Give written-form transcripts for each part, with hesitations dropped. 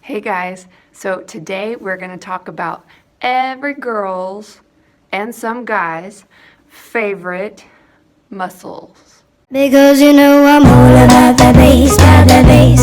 Hey guys, so today we're going to talk about every girl's and some guys' favorite muscles. Because you know I'm all about the bass,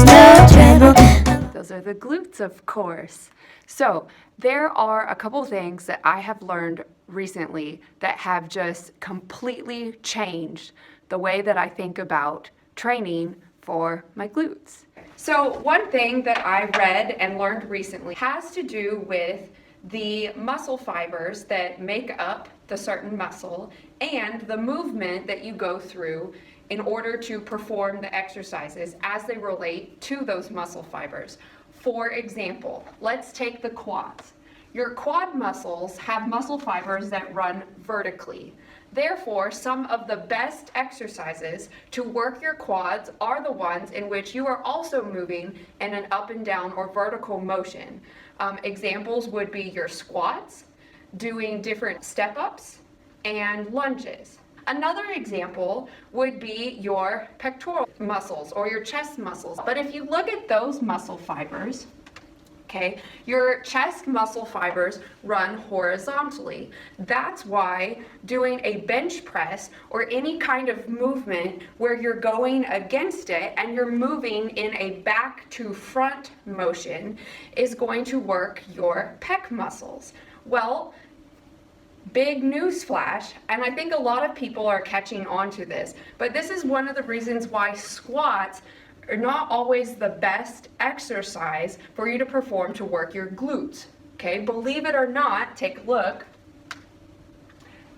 no treble. Those are the glutes, of course. So there are a couple things that I have learned recently that have just completely changed the way that I think about training for my glutes. So one thing that I read and learned recently has to do with the muscle fibers that make up the certain muscle and the movement that you go through in order to perform the exercises as they relate to those muscle fibers. For example, let's take the quads. Your quad muscles have muscle fibers that run vertically. Therefore, some of the best exercises to work your quads are the ones in which you are also moving in an up and down or vertical motion. Examples would be your squats, doing different step-ups, and lunges. Another example would be your pectoral muscles or your chest muscles. But if you look at those muscle fibers, okay, your chest muscle fibers run horizontally. That's why doing a bench press or any kind of movement where you're going against it and you're moving in a back to front motion is going to work your pec muscles. Well, big news flash, and I think a lot of people are catching on to this, but this is one of the reasons why squats are not always the best exercise for you to perform to work your glutes. Okay, believe it or not, take a look.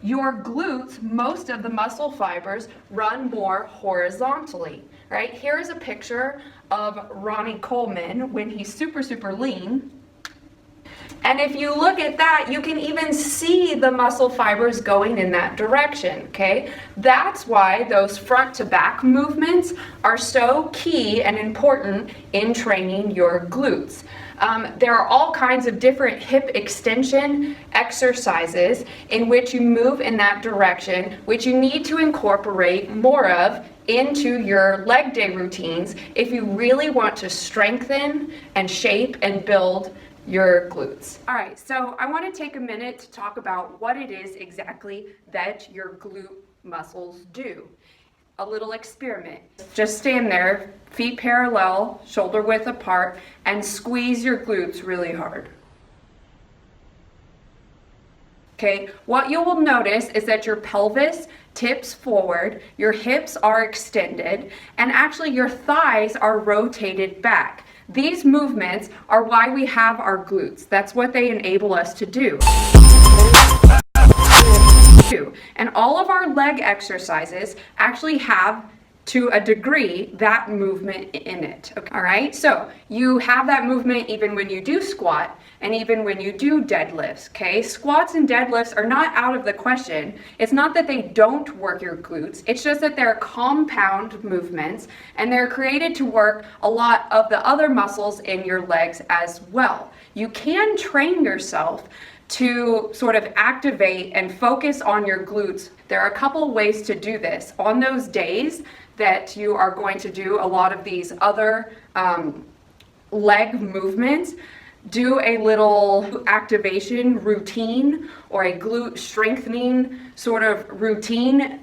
Your glutes, most of the muscle fibers run more horizontally, right? Here's a picture of Ronnie Coleman when he's super lean. And if you look at that, you can even see the muscle fibers going in that direction, okay? That's why those front to back movements are so key and important in training your glutes. There are all kinds of different hip extension exercises in which you move in that direction, which you need to incorporate more of into your leg day routines if you really want to strengthen and shape and build your glutes. All right, so I want to take a minute to talk about what it is exactly that your glute muscles do. A little experiment. Just stand there, feet parallel, shoulder width apart, and squeeze your glutes really hard. Okay, what you will notice is that your pelvis tips forward, your hips are extended, and actually your thighs are rotated back. These movements are why we have our glutes. That's what they enable us to do. And all of our leg exercises actually have, to a degree, that movement in it. Okay. All right, so you have that movement even when you do squat and even when you do deadlifts, okay? Squats and deadlifts are not out of the question. It's not that they don't work your glutes, it's just that they're compound movements and they're created to work a lot of the other muscles in your legs as well. You can train yourself to sort of activate and focus on your glutes. There are a couple ways to do this. On those days that you are going to do a lot of these other leg movements, do a little activation routine or a glute strengthening sort of routine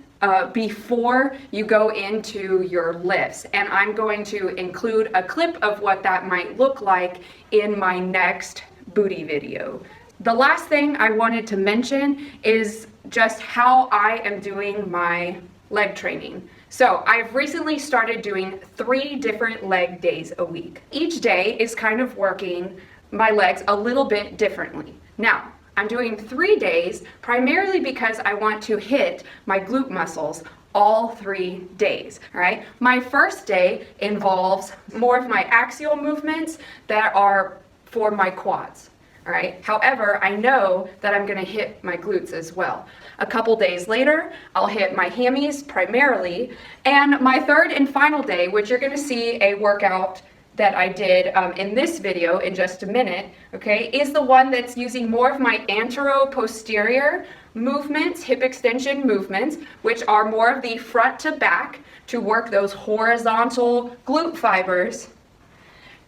before you go into your lifts. And I'm going to include a clip of what that might look like in my next booty video. The last thing I wanted to mention is just how I am doing my leg training. So I've recently started doing 3 different leg days a week. Each day is kind of working my legs a little bit differently. Now, I'm doing 3 days primarily because I want to hit my glute muscles all 3 days, all right? My first day involves more of my axial movements that are for my quads. All right. However, I know that I'm going to hit my glutes as well. A couple days later, I'll hit my hammies primarily. And my third and final day, which you're going to see a workout that I did in this video in just a minute, okay, is the one that's using more of my antero-posterior movements, hip extension movements, which are more of the front to back to work those horizontal glute fibers.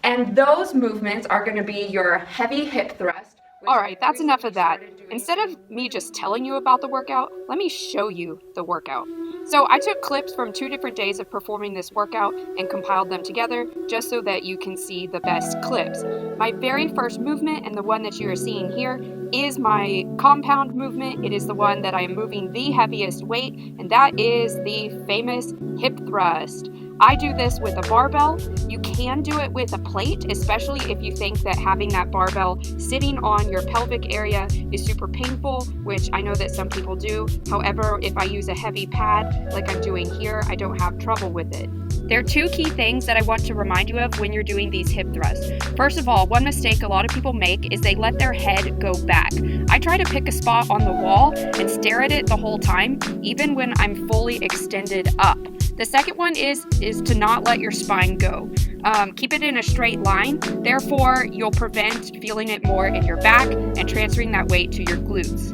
And those movements are going to be your heavy hip thrust. All right, that's enough of that. Instead of me just telling you about the workout, let me show you the workout. So I took clips from 2 different days of performing this workout and compiled them together just so that you can see the best clips. My very first movement, and the one that you are seeing here, is my compound movement. It is the one that I am moving the heaviest weight, and that is the famous hip thrust. I do this with a barbell. You can do it with a plate, especially if you think that having that barbell sitting on your pelvic area is super painful, which I know that some people do. However, if I use a heavy pad like I'm doing here, I don't have trouble with it. There are 2 key things that I want to remind you of when you're doing these hip thrusts. First of all, one mistake a lot of people make is they let their head go back. I try to pick a spot on the wall and stare at it the whole time, even when I'm fully extended up. The second one is to not let your spine go. Keep it in a straight line. Therefore, you'll prevent feeling it more in your back and transferring that weight to your glutes.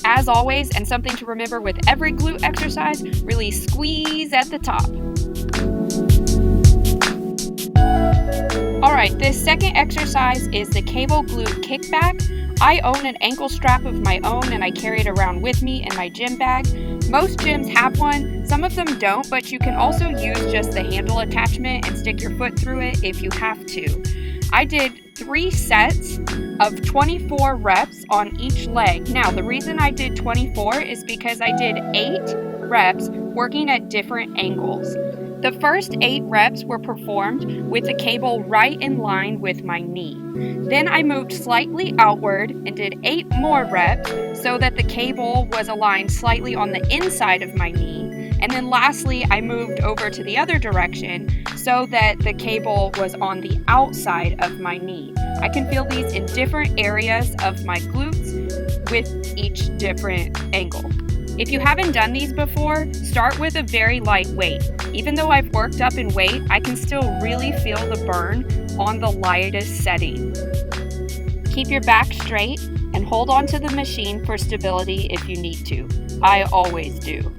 As always, and something to remember with every glute exercise, really squeeze at the top. All right, this second exercise is the cable glute kickback. I own an ankle strap of my own and I carry it around with me in my gym bag. Most gyms have one, some of them don't, but you can also use just the handle attachment and stick your foot through it if you have to. I did 3 sets of 24 reps on each leg. Now, the reason I did 24 is because I did 8 reps working at different angles. The first 8 reps were performed with the cable right in line with my knee. Then I moved slightly outward and did 8 more reps so that the cable was aligned slightly on the inside of my knee. And then lastly, I moved over to the other direction so that the cable was on the outside of my knee. I can feel these in different areas of my glutes with each different angle. If you haven't done these before, start with a very light weight. Even though I've worked up in weight, I can still really feel the burn on the lightest setting. Keep your back straight and hold on to the machine for stability if you need to. I always do.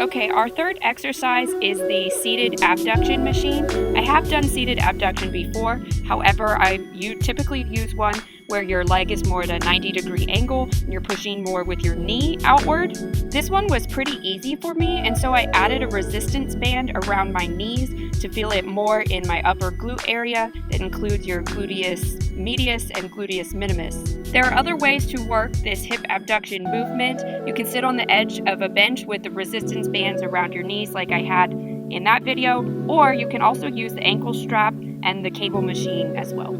Okay, our third exercise is the seated abduction machine. I have done seated abduction before. However, you typically use one where your leg is more at a 90-degree angle and you're pushing more with your knee outward. This one was pretty easy for me, and so I added a resistance band around my knees to feel it more in my upper glute area. That includes your gluteus medius and gluteus minimus. There are other ways to work this hip abduction movement. You can sit on the edge of a bench with the resistance bands around your knees like I had in that video, or you can also use the ankle strap and the cable machine as well.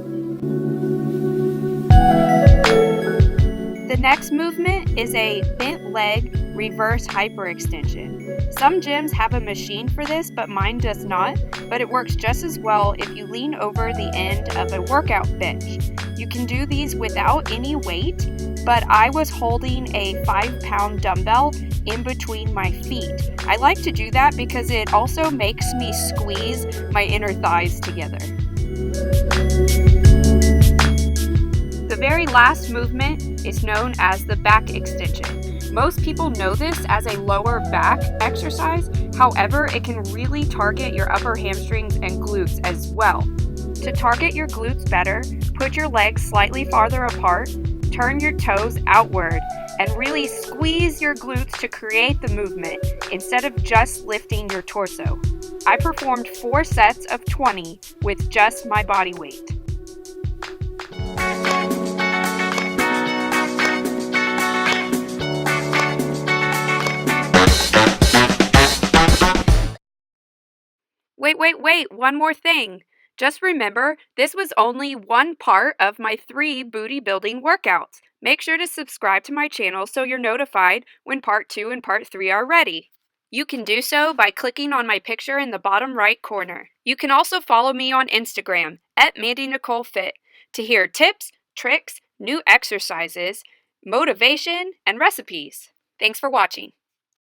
The next movement is a bent leg reverse hyperextension. Some gyms have a machine for this, but mine does not, but it works just as well if you lean over the end of a workout bench. You can do these without any weight, but I was holding a 5-pound dumbbell in between my feet. I like to do that because it also makes me squeeze my inner thighs together. The very last movement is known as the back extension. Most people know this as a lower back exercise. However, it can really target your upper hamstrings and glutes as well. To target your glutes better, put your legs slightly farther apart, turn your toes outward, and really squeeze your glutes to create the movement instead of just lifting your torso. I performed 4 sets of 20 with just my body weight. Wait, one more thing. Just remember, this was only one part of my 3 booty building workouts. Make sure to subscribe to my channel so you're notified when part 2 and part 3 are ready. You can do so by clicking on my picture in the bottom right corner. You can also follow me on Instagram at Mandy Nicole Fit to hear tips, tricks, new exercises, motivation, and recipes. Thanks for watching.